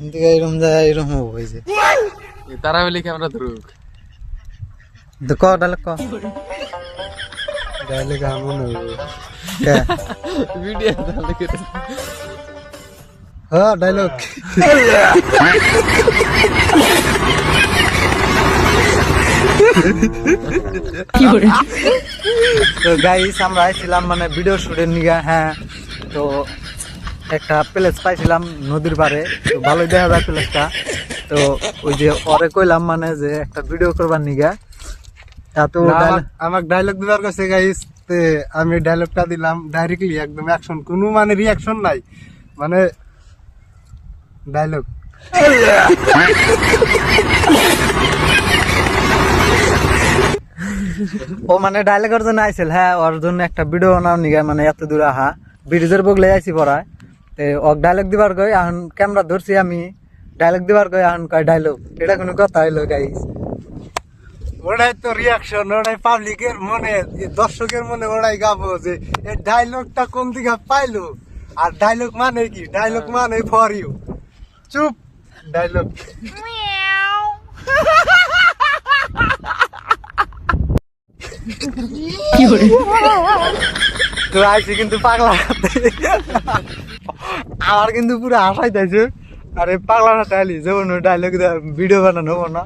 এদিকে এরকম যায় এরকম হয়েছে তারা বলি ক্যামেরা ধরুক ক ডায়লগ ক ডায়লগ এমন হইবে ভিডিও তাহলে কেটে হ্যাঁ ডায়লগ তো গাইস আমরা আইছিলাম মানে ভিডিও শুটের নিগা হ্যাঁ তো একটা প্লেস পাইছিলাম নদীর পাড়ে তো ভালোই দেখা যায় প্লেসটা তো ওই যে পরে কইলাম মানে যে একটা ভিডিও করবার নিগা এত আমাকে ডায়লগ দিবার কাছে গাইস আমি ডায়লগটা দিলাম ডাইরেক্টলি একদম অ্যাকশন কোনো মানে রিয়াকশন নাই মানে ডায়লগ ও মানে ডায়লগের জন্য আইছিল হ্যাঁ ওর জন্য একটা ভিডিও বানাও নিগা মানে এত দূর আহা ব্রিজের বগলে আইছি পড়ায় তো ওক ডায়লগ দিবার কই এখন ক্যামেরা ধরছি আমি ডায়লগ দিবার কই এখন কয় ডায়লগ এটা কোনো কথা হইলো গাইস ওটাই তো রিয়াকশন ওটাই পাবলিকের মনে দর্শকের মনে ওটাই গাবো যে এই ডায়লগটা কোন দিকে পাইলো আর ডায়লগ মানে কি ডায়লগ মানে ফর ইউ চুপ ডায়লগ তো আইছি কিন্তু পাগলা আমার কিন্তু পুরো আশাই তাইছে আরে পাগলা না তাইলি যেমন ডায়লগ ভিডিও বানানো হবো না